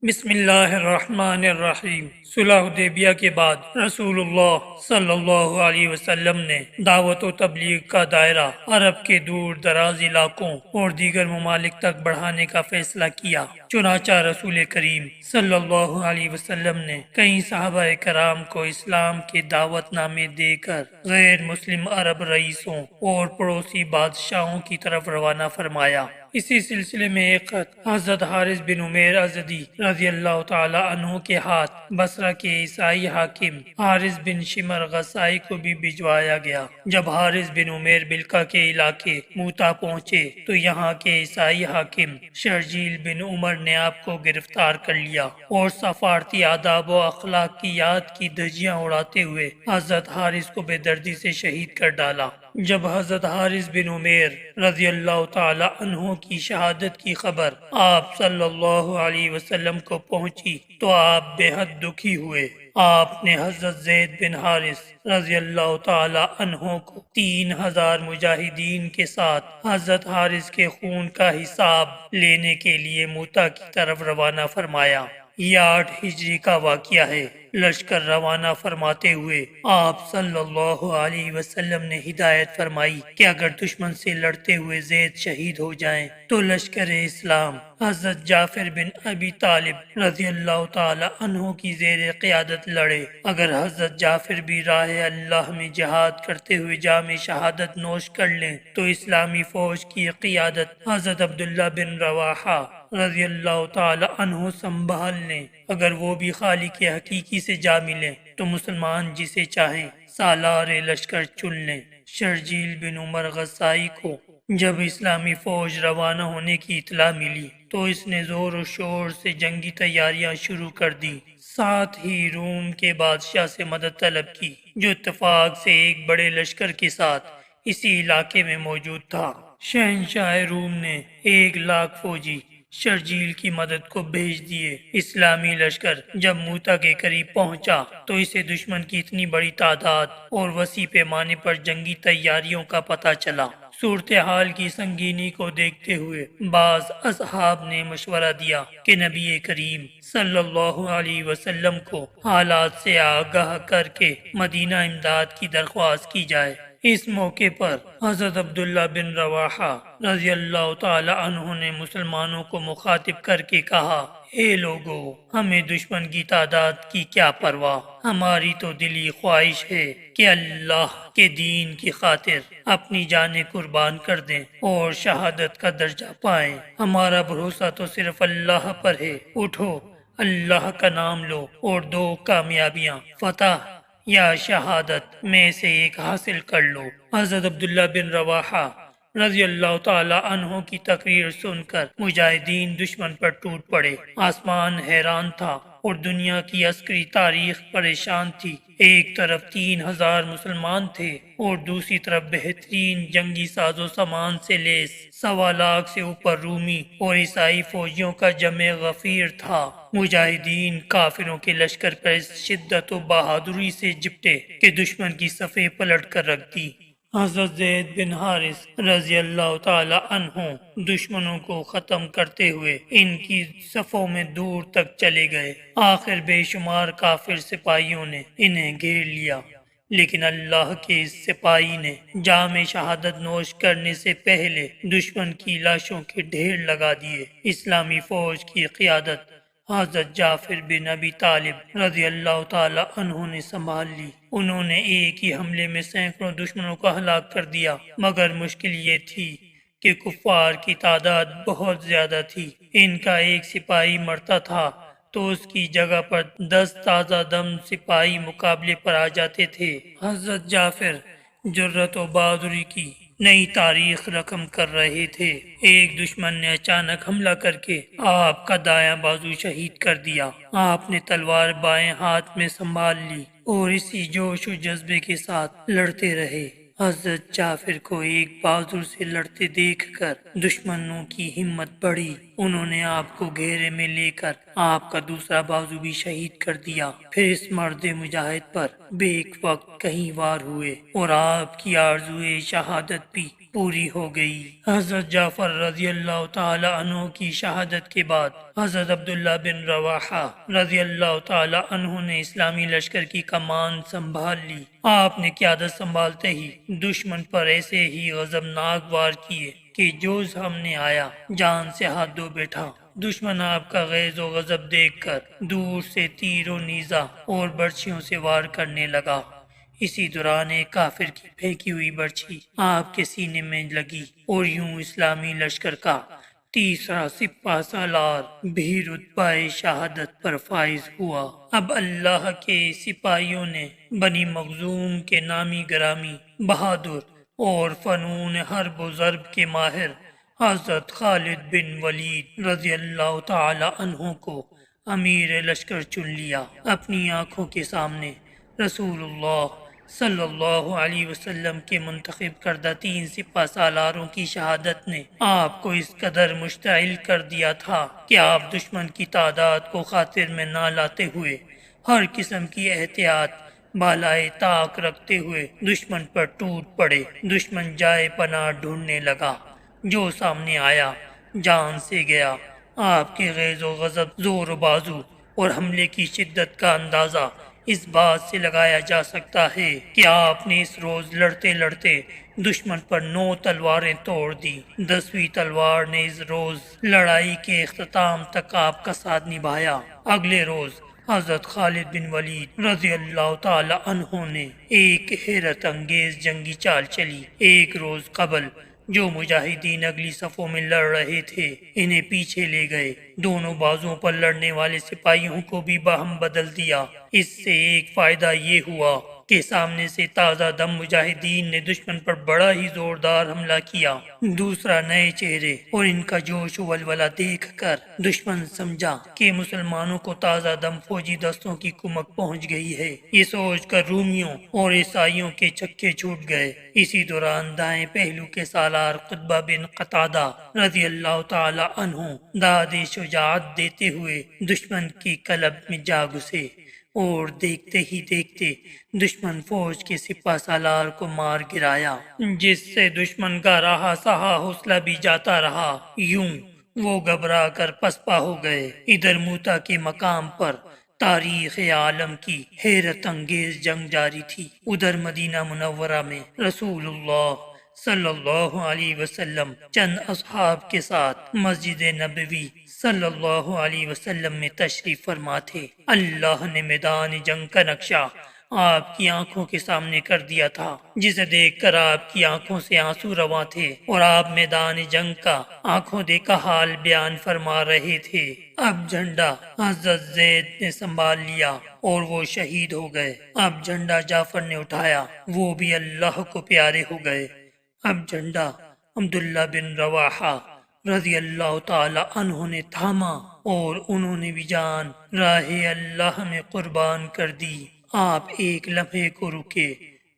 بسم اللہ الرحمن الرحیم۔ صلح حدیبیہ کے بعد رسول اللہ صلی اللہ علیہ وسلم نے دعوت و تبلیغ کا دائرہ عرب کے دور دراز علاقوں اور دیگر ممالک تک بڑھانے کا فیصلہ کیا۔ چنانچہ رسول کریم صلی اللہ علیہ وسلم نے کئی صحابہ کرام کو اسلام کے دعوت نامے دے کر غیر مسلم عرب رئیسوں اور پڑوسی بادشاہوں کی طرف روانہ فرمایا۔ اسی سلسلے میں ایک خط حضرت حارث بن عمیر ازدی رضی اللہ تعالی عنہ کے ہاتھ بصرہ کے عیسائی حاکم حارث بن شمر غسائی کو بھی بھجوایا گیا۔ جب حارث بن عمیر بلقا کے علاقے موتا پہنچے تو یہاں کے عیسائی حاکم شرجیل بن عمر نے آپ کو گرفتار کر لیا اور سفارتی آداب و اخلاق کی یاد کی دھجیاں اڑاتے ہوئے حضرت حارث کو بے دردی سے شہید کر ڈالا۔ جب حضرت حارث بن عمیر رضی اللہ تعالی عنہ کی شہادت کی خبر آپ صلی اللہ علیہ وسلم کو پہنچی تو آپ بے حد دکھی ہوئے۔ آپ نے حضرت زید بن حارث رضی اللہ تعالی عنہ کو 3000 مجاہدین کے ساتھ حضرت حارث کے خون کا حساب لینے کے لیے موتا کی طرف روانہ فرمایا۔ یہ 8 ہجری کا واقعہ ہے۔ لشکر روانہ فرماتے ہوئے آپ صلی اللہ علیہ وسلم نے ہدایت فرمائی کہ اگر دشمن سے لڑتے ہوئے زید شہید ہو جائیں تو لشکر اسلام حضرت جعفر بن ابی طالب رضی اللہ تعالی عنہ کی زیر قیادت لڑے۔ اگر حضرت جعفر بھی راہ اللہ میں جہاد کرتے ہوئے جام شہادت نوش کر لیں تو اسلامی فوج کی قیادت حضرت عبداللہ بن رواحہ رضی اللہ تعالی عنہ سنبھال لیں۔ اگر وہ بھی خالق حقیقی سے جا ملیں تو مسلمان جسے چاہیں سالار لشکر چن لیں۔ شرجیل بن عمر غسائی کو جب اسلامی فوج روانہ ہونے کی اطلاع ملی تو اس نے زور و شور سے جنگی تیاریاں شروع کر دی۔ ساتھ ہی روم کے بادشاہ سے مدد طلب کی جو اتفاق سے ایک بڑے لشکر کے ساتھ اسی علاقے میں موجود تھا۔ شہنشاہ روم نے 1,00,000 فوجی شرجیل کی مدد کو بھیج دیے۔ اسلامی لشکر جب موتا کے قریب پہنچا تو اسے دشمن کی اتنی بڑی تعداد اور وسیع پیمانے پر جنگی تیاریوں کا پتہ چلا۔ صورتحال کی سنگینی کو دیکھتے ہوئے بعض اصحاب نے مشورہ دیا کہ نبی کریم صلی اللہ علیہ وسلم کو حالات سے آگاہ کر کے مدینہ امداد کی درخواست کی جائے۔ اس موقع پر حضرت عبداللہ بن رواحہ رضی اللہ تعالی عنہ نے مسلمانوں کو مخاطب کر کے کہا، اے لوگو، ہمیں دشمن کی تعداد کی کیا پرواہ، ہماری تو دلی خواہش ہے کہ اللہ کے دین کی خاطر اپنی جانیں قربان کر دیں اور شہادت کا درجہ پائیں۔ ہمارا بھروسہ تو صرف اللہ پر ہے۔ اٹھو، اللہ کا نام لو اور 2 کامیابیاں، فتح یا شہادت میں سے ایک حاصل کر لو۔ حضرت عبداللہ بن رواحہ رضی اللہ تعالی عنہ کی تقریر سن کر مجاہدین دشمن پر ٹوٹ پڑے۔ آسمان حیران تھا اور دنیا کی عسکری تاریخ پریشان تھی۔ ایک طرف 3000 مسلمان تھے اور دوسری طرف بہترین جنگی ساز و سامان سے لیس 1,00,000 سے اوپر رومی اور عیسائی فوجیوں کا جمع غفیر تھا۔ مجاہدین کافروں کے لشکر پر اس شدت و بہادری سے جپٹے کہ دشمن کی صفیں پلٹ کر رکھ دی۔ حضرت زید بن حارث رضی اللہ تعالی عنہ دشمنوں کو ختم کرتے ہوئے ان کی صفوں میں دور تک چلے گئے۔ آخر بے شمار کافر سپاہیوں نے انہیں گھیر لیا، لیکن اللہ کے اس سپاہی نے جام شہادت نوش کرنے سے پہلے دشمن کی لاشوں کے ڈھیر لگا دیے۔ اسلامی فوج کی قیادت حضرت جعفر بن ابی طالب رضی اللہ تعالی عنہ نے سنبھال لی۔ انہوں نے ایک ہی حملے میں سینکڑوں دشمنوں کو ہلاک کر دیا، مگر مشکل یہ تھی کہ کفار کی تعداد بہت زیادہ تھی۔ ان کا ایک سپاہی مرتا تھا تو اس کی جگہ پر 10 تازہ دم سپاہی مقابلے پر آ جاتے تھے۔ حضرت جعفر جرأت و بہادری کی نئی تاریخ رقم کر رہے تھے۔ ایک دشمن نے اچانک حملہ کر کے آپ کا دایاں بازو شہید کر دیا۔ آپ نے تلوار بائیں ہاتھ میں سنبھال لی اور اسی جوش و جذبے کے ساتھ لڑتے رہے۔ حضرت جعفر کو ایک بہادر سے لڑتے دیکھ کر دشمنوں کی ہمت بڑھی۔ انہوں نے آپ کو گھیرے میں لے کر آپ کا دوسرا بازو بھی شہید کر دیا۔ پھر اس مرد مجاہد پر بیک وقت کہیں وار ہوئے اور آپ کی آرزوئے شہادت بھی پوری ہو گئی۔ حضرت جعفر رضی اللہ تعالی عنہ کی شہادت کے بعد حضرت عبداللہ بن رواحہ رضی اللہ تعالی عنہ نے اسلامی لشکر کی کمان سنبھال لی۔ آپ نے قیادت سنبھالتے ہی دشمن پر ایسے ہی غضبناک وار کیے کہ جو سامنے آیا جان سے ہاتھ دھو بیٹھا۔ دشمن آپ کا غیظ و غضب دیکھ کر دور سے تیر و نیزہ اور برچھیوں سے وار کرنے لگا۔ اسی دوران ایک کافر کی پھینکی ہوئی برچھی آپ کے سینے میں لگی اور یوں اسلامی لشکر کا تیسرا سپہ سالار بھی رتبہ شہادت پر فائز ہوا۔ اب اللہ کے سپاہیوں نے بنی مخزوم کے نامی گرامی بہادر اور فنون حرب و ضرب کے ماہر حضرت خالد بن ولید رضی اللہ تعالی عنہ کو امیر لشکر چن لیا۔ اپنی آنکھوں کے سامنے رسول اللہ صلی اللہ علیہ وسلم کے منتخب کردہ 3 سپہ سالاروں کی شہادت نے آپ کو اس قدر مشتعل کر دیا تھا کہ آپ دشمن کی تعداد کو خاطر میں نہ لاتے ہوئے ہر قسم کی احتیاط بالائے طاق رکھتے ہوئے دشمن پر ٹوٹ پڑے۔ دشمن جائے پناہ ڈھونڈنے لگا، جو سامنے آیا جان سے گیا۔ آپ کے غیظ و غضب، زور و بازو اور حملے کی شدت کا اندازہ اس بات سے لگایا جا سکتا ہے کہ آپ نے اس روز لڑتے لڑتے دشمن پر 9 تلواریں توڑ دی۔ 10ویں تلوار نے اس روز لڑائی کے اختتام تک آپ کا ساتھ نبھایا۔ اگلے روز حضرت خالد بن ولید رضی اللہ تعالی عنہ نے ایک حیرت انگیز جنگی چال چلی۔ ایک روز قبل جو مجاہدین اگلی صفوں میں لڑ رہے تھے انہیں پیچھے لے گئے، دونوں بازوں پر لڑنے والے سپاہیوں کو بھی باہم بدل دیا۔ اس سے ایک فائدہ یہ ہوا کہ سامنے سے تازہ دم مجاہدین نے دشمن پر بڑا ہی زوردار حملہ کیا۔ دوسرا، نئے چہرے اور ان کا جوش و ولولہ دیکھ کر دشمن سمجھا کہ مسلمانوں کو تازہ دم فوجی دستوں کی کمک پہنچ گئی ہے۔ یہ سوچ کر رومیوں اور عیسائیوں کے چکے چھوٹ گئے۔ اسی دوران دائیں پہلو کے سالار قطبہ بن قتادہ رضی اللہ تعالی عنہ داد شجاعت دیتے ہوئے دشمن کی کلب میں جا گھسے اور دیکھتے ہی دیکھتے دشمن فوج کے سپہ سالار کو مار گرایا، جس سے دشمن کا رہا سہا حوصلہ بھی جاتا رہا۔ یوں وہ گھبرا کر پسپا ہو گئے۔ ادھر موتا کے مقام پر تاریخ عالم کی حیرت انگیز جنگ جاری تھی۔ ادھر مدینہ منورہ میں رسول اللہ صلی اللہ علیہ وسلم چند اصحاب کے ساتھ مسجد نبوی صلی اللہ علیہ وسلم میں تشریف فرما تھے۔ اللہ نے میدان جنگ کا نقشہ آپ کی آنکھوں کے سامنے کر دیا تھا، جسے دیکھ کر آپ کی آنکھوں سے آنسو رواں تھے اور آپ میدان جنگ کا آنکھوں دیکھا حال بیان فرما رہے تھے۔ اب جھنڈا حضرت زید نے سنبھال لیا اور وہ شہید ہو گئے۔ اب جھنڈا جعفر نے اٹھایا، وہ بھی اللہ کو پیارے ہو گئے۔ اب جھنڈا عبداللہ بن رواحہ رضی اللہ تعالی عنہ نے تھاما اور انہوں نے بھی جان راہ اللہ میں قربان کر دی۔ آپ ایک لمحے کو رکے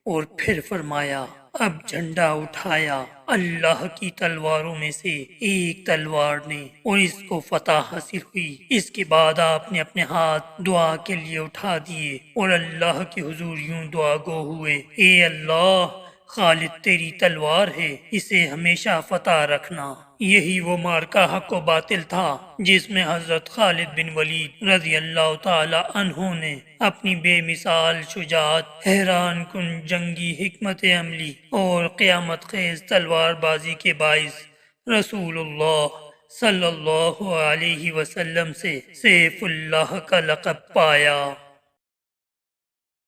اور پھر فرمایا، اب جھنڈا اٹھایا۔ اللہ کی تلواروں میں سے ایک تلوار نے اور اس کو فتح حاصل ہوئی۔ اس کے بعد آپ نے اپنے ہاتھ دعا کے لیے اٹھا دیے اور اللہ کے حضور یوں دعا گو ہوئے، اے اللہ، خالد تیری تلوار ہے، اسے ہمیشہ فتح رکھنا۔ یہی وہ مارکا حق و باطل تھا جس میں حضرت خالد بن ولید رضی اللہ تعالی عنہ نے اپنی بے مثال شجاعت، حیران کن جنگی حکمت عملی اور قیامت خیز تلوار بازی کے باعث رسول اللہ صلی اللہ علیہ وسلم سے سیف اللہ کا لقب پایا۔